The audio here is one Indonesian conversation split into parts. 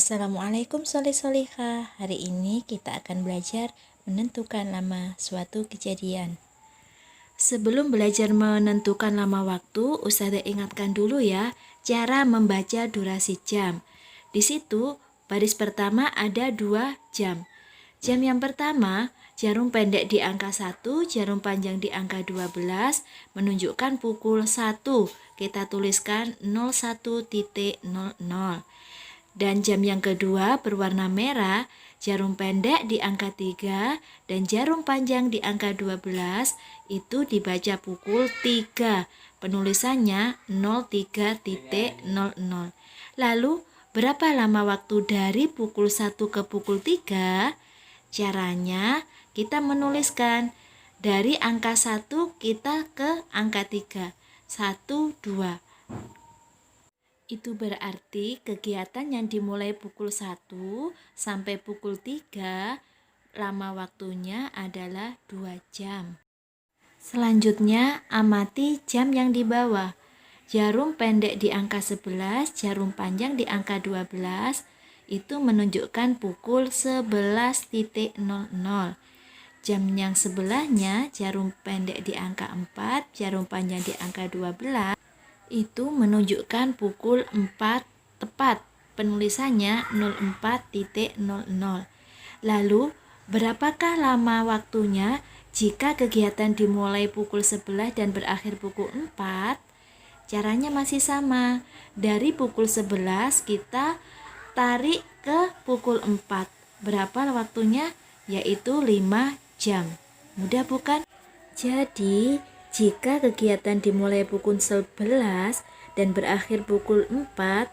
Assalamualaikum soleh-solehah. Hari ini kita akan belajar menentukan lama suatu kejadian. Sebelum belajar menentukan lama waktu, Ustazah ingatkan dulu ya cara membaca durasi jam. Di situ baris pertama ada 2 jam. Jam yang pertama, jarum pendek di angka 1, jarum panjang di angka 12 menunjukkan pukul 1. Kita tuliskan 01.00. Dan jam yang kedua berwarna merah, jarum pendek di angka 3 dan jarum panjang di angka 12 itu dibaca pukul 3. Penulisannya 03.00. Lalu berapa lama waktu dari pukul 1 ke pukul 3? Caranya kita menuliskan dari angka 1 kita ke angka 3. 1, 2. Itu berarti kegiatan yang dimulai pukul 1 sampai pukul 3, lama waktunya adalah 2 jam. Selanjutnya, amati jam yang di bawah. Jarum pendek di angka 11, jarum panjang di angka 12, itu menunjukkan pukul 11.00. Jam yang sebelahnya, jarum pendek di angka 4, jarum panjang di angka 12, itu menunjukkan pukul 4 tepat. Penulisannya 04.00. Lalu, berapakah lama waktunya jika kegiatan dimulai pukul 11 dan berakhir pukul 4? Caranya masih sama. Dari pukul 11 kita tarik ke pukul 4. Berapa waktunya? Yaitu 5 jam. Mudah bukan? Jadi, jika kegiatan dimulai pukul 11 dan berakhir pukul 4,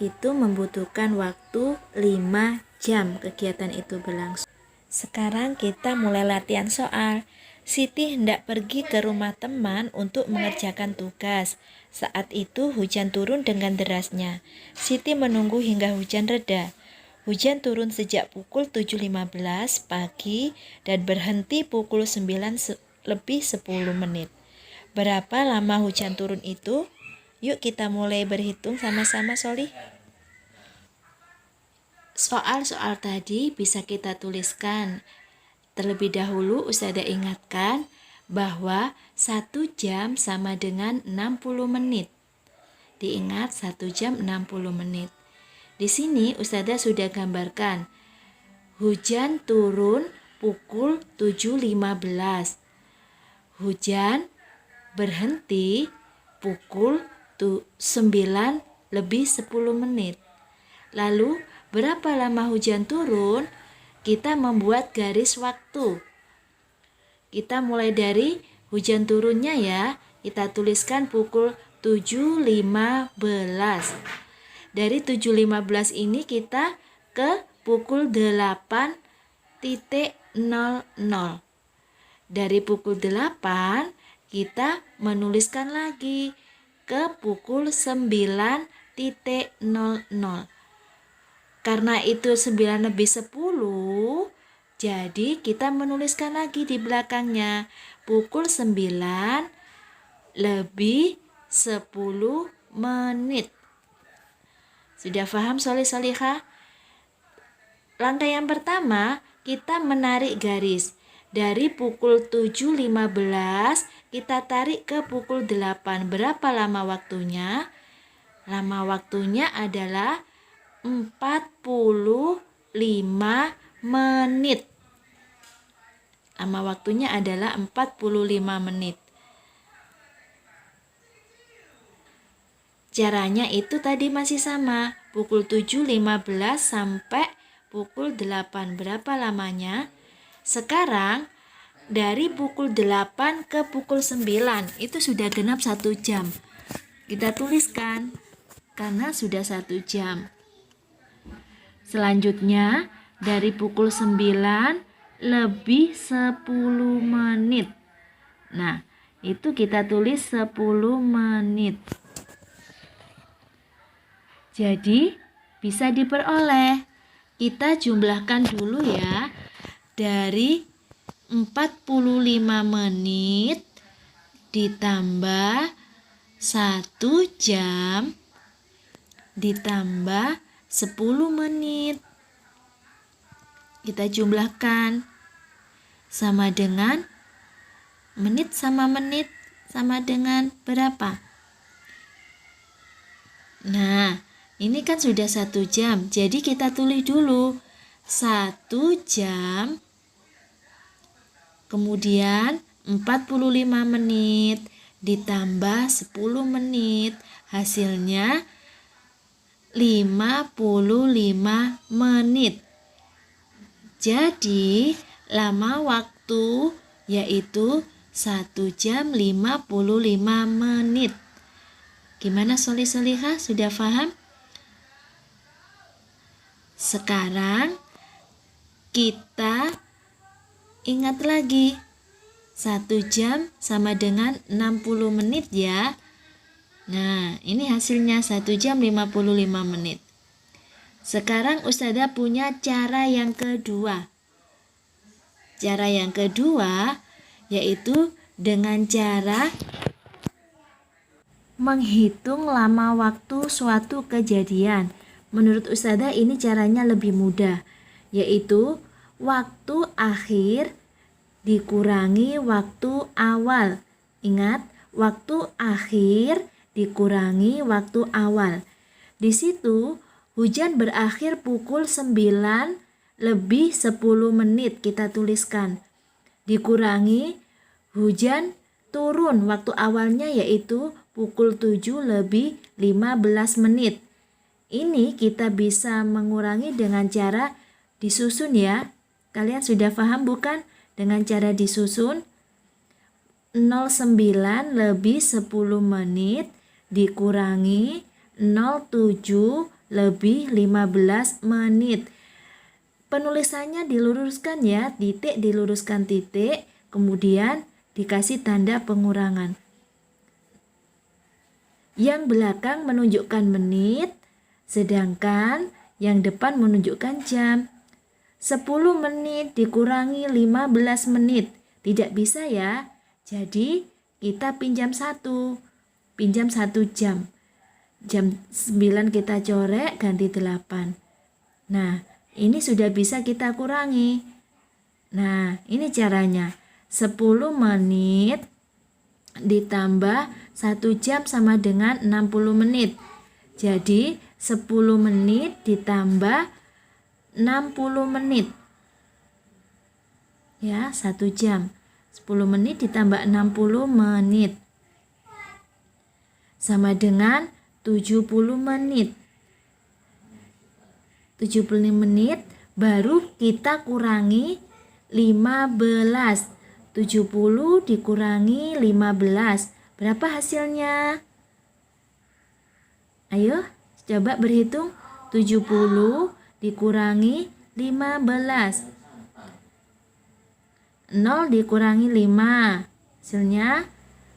itu membutuhkan waktu 5 jam kegiatan itu berlangsung. Sekarang kita mulai latihan soal. Siti hendak pergi ke rumah teman untuk mengerjakan tugas. Saat itu hujan turun dengan derasnya. Siti menunggu hingga hujan reda. Hujan turun sejak pukul 7.15 pagi dan berhenti pukul 9 lebih 10 menit. Berapa lama hujan turun itu? Yuk kita mulai berhitung sama-sama, Solih. Soal-soal tadi bisa kita tuliskan. Terlebih dahulu Ustazah ingatkan bahwa 1 jam sama dengan 60 menit. Diingat 1 jam 60 menit. Di sini Ustazah sudah gambarkan. Hujan turun pukul 7.15. Hujan berhenti pukul 9 lebih 10 menit. Lalu berapa lama hujan turun? Kita membuat garis waktu. Kita mulai dari hujan turunnya ya. Kita tuliskan pukul 7.15. Dari 7.15 ini kita ke pukul 8.00. Dari pukul 8 kita menuliskan lagi ke pukul 9.00. Karena itu 9 lebih 10, jadi kita menuliskan lagi di belakangnya pukul 9 lebih 10 menit. Sudah paham soleh-solehah? Langkah yang pertama, kita menarik garis. Dari pukul 7.15 kita tarik ke pukul 8. Berapa lama waktunya? Lama waktunya adalah 45 menit. Lama waktunya adalah 45 menit. Caranya itu tadi masih sama. Pukul 7.15 sampai pukul 8. Berapa lamanya? Sekarang dari pukul 8 ke pukul 9 itu sudah genap 1 jam. Kita tuliskan karena sudah 1 jam. Selanjutnya dari pukul 9 lebih 10 menit. Nah, itu kita tulis 10 menit. Jadi bisa diperoleh. Kita jumlahkan dulu ya. Dari 45 menit ditambah 1 jam ditambah 10 menit. Kita jumlahkan. Sama dengan menit sama dengan berapa? Nah, ini kan sudah 1 jam. Jadi kita tulis dulu 1 jam. Kemudian 45 menit ditambah 10 menit. Hasilnya 55 menit. Jadi lama waktu yaitu 1 jam 55 menit. Gimana Solih-solihah? Sudah paham? Sekarang kita ingat lagi 1 jam sama dengan 60 menit ya. Nah, ini hasilnya 1 jam 55 menit. Sekarang Ustazah punya cara yang kedua. Cara yang kedua yaitu dengan cara menghitung lama waktu suatu kejadian. Menurut Ustazah ini caranya lebih mudah, yaitu waktu akhir dikurangi waktu awal. Ingat, waktu akhir dikurangi waktu awal. Di situ hujan berakhir pukul 9 lebih 10 menit kita tuliskan. Dikurangi hujan turun waktu awalnya yaitu pukul 7 lebih 15 menit. Ini kita bisa mengurangi dengan cara disusun ya. Kalian sudah paham bukan? Dengan cara disusun 09 lebih 10 menit dikurangi 07 lebih 15 menit. Penulisannya diluruskan ya, titik diluruskan titik, kemudian dikasih tanda pengurangan. Yang belakang menunjukkan menit, sedangkan yang depan menunjukkan jam. 10 menit dikurangi 15 menit. Tidak bisa ya. Jadi kita pinjam 1 jam. Jam 9 kita coret ganti 8. Nah, ini sudah bisa kita kurangi. Nah, ini caranya. 10 menit ditambah 1 jam sama dengan 60 menit. Jadi 10 menit ditambah 60 menit. Ya, 1 jam. 10 menit ditambah 60 menit. Sama dengan 70 menit. 70 menit baru kita kurangi 15. 70 dikurangi 15. Berapa hasilnya? Ayo, coba berhitung. 70 dikurangi 15. 0 dikurangi 5. Hasilnya,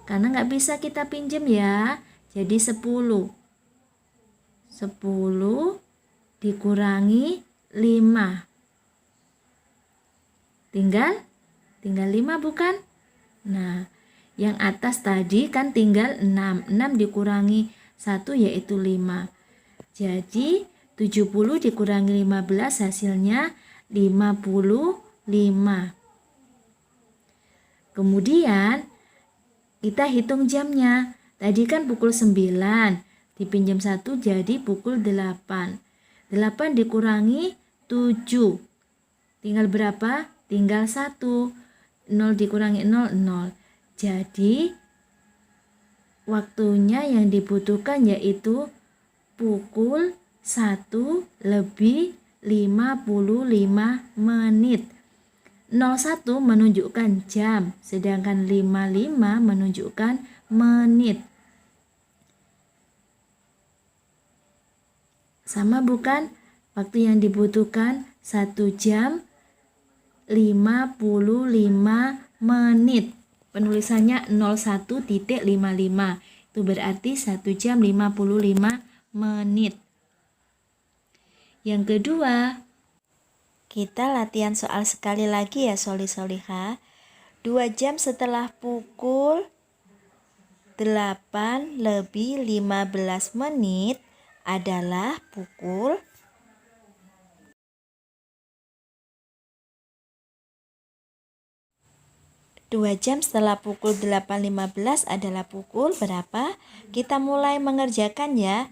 karena nggak bisa kita pinjam ya, jadi 10. 10 dikurangi 5. Tinggal 5 bukan? Nah, yang atas tadi kan tinggal 6. 6 dikurangi 1 yaitu 5. Jadi 70 dikurangi 15 hasilnya 55. Kemudian kita hitung jamnya. Tadi kan pukul 9, dipinjam 1 jadi pukul 8. 8 dikurangi 7. Tinggal berapa? Tinggal 1. 0 dikurangi 0, 0. Jadi waktunya yang dibutuhkan yaitu pukul 1 lebih 55 menit. 01 menunjukkan jam, sedangkan 55 menunjukkan menit. Sama bukan? Waktu yang dibutuhkan 1 jam 55 menit. Penulisannya 01.55. Itu berarti 1 jam 55 menit. Yang kedua, kita latihan soal sekali lagi ya Solih-solihah. 2 jam setelah pukul 8 lebih 15 menit adalah pukul 2 jam setelah pukul 8.15 adalah pukul berapa? Kita mulai mengerjakan ya.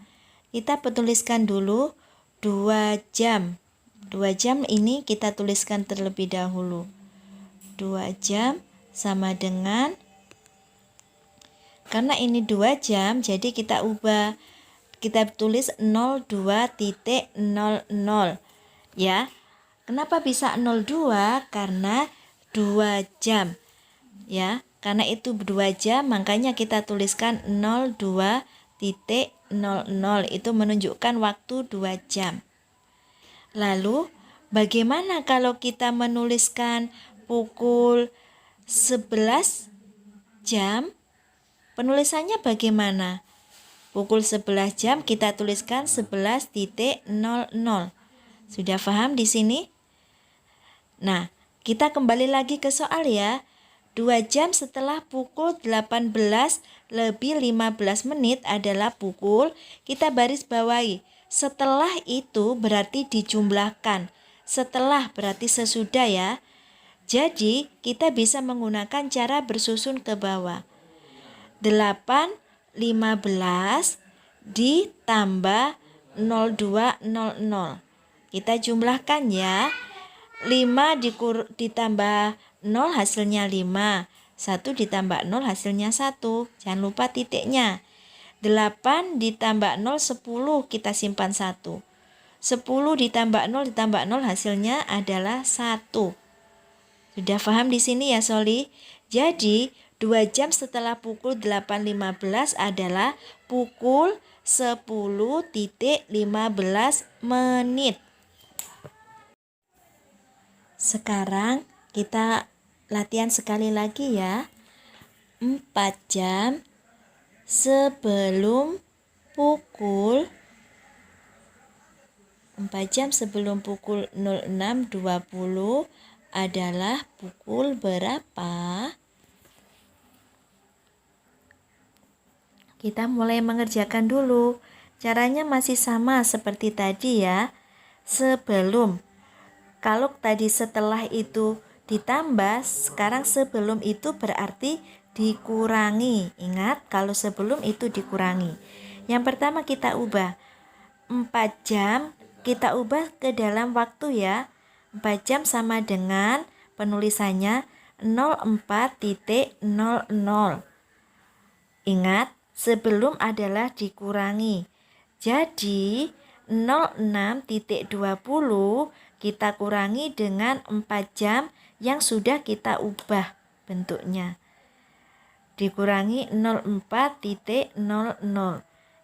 Kita tuliskan dulu 2 jam. 2 jam ini kita tuliskan terlebih dahulu. 2 jam sama dengan, karena ini 2 jam, jadi kita ubah. Kita tulis 02.00 ya. Kenapa bisa 02? Karena 2 jam. Ya, karena itu 2 jam, makanya kita tuliskan 02.00, itu menunjukkan waktu 2 jam. Lalu, bagaimana kalau kita menuliskan pukul 11 jam? Penulisannya bagaimana? Pukul 11 jam kita tuliskan 11.00. Sudah paham di sini? Nah, kita kembali lagi ke soal ya. 2 jam setelah pukul 18:15 adalah pukul, kita baris bawahi. Setelah itu berarti dijumlahkan. Setelah berarti sesudah ya. Jadi kita bisa menggunakan cara bersusun ke bawah. 8:15 ditambah 02.00. Kita jumlahkan ya. 5 ditambah 0 hasilnya 5. 1 ditambah 0 hasilnya 1. Jangan lupa titiknya. 8 ditambah 0 10, kita simpan 1. 10 ditambah 0 ditambah 0 hasilnya adalah 1. Sudah paham di sini ya Soli? Jadi 2 jam setelah pukul 8.15 adalah pukul 10.15 menit. Sekarang kita latihan sekali lagi ya. 4 jam sebelum pukul 06.20 adalah pukul berapa? Kita mulai mengerjakan dulu. Caranya masih sama seperti tadi ya. Sebelum. Kalau tadi setelah itu ditambah, sekarang sebelum itu berarti dikurangi. Ingat, kalau sebelum itu dikurangi. Yang pertama kita ubah 4 jam, kita ubah ke dalam waktu ya. 4 jam sama dengan penulisannya 04.00. Ingat, sebelum adalah dikurangi. Jadi 06.20 kita kurangi dengan 4 jam yang sudah kita ubah bentuknya. Dikurangi 04.00.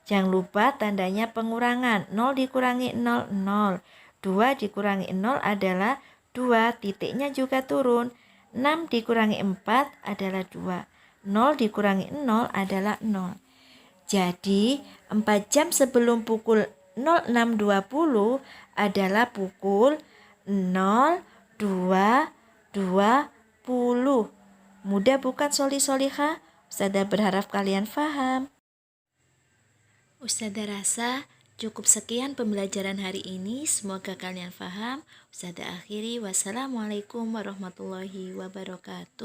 Jangan lupa tandanya pengurangan. 0 dikurangi 0, 0. 2 dikurangi 0 adalah 2. Titiknya juga turun. 6 dikurangi 4 adalah 2. 0 dikurangi 0 adalah 0. Jadi 4 jam sebelum pukul 06.20 adalah pukul 02.20. Mudah bukan Soli-Soliha? Ustazah berharap kalian paham. Ustazah rasa cukup sekian pembelajaran hari ini. Semoga kalian paham. Ustazah akhiri. Wassalamualaikum warahmatullahi wabarakatuh.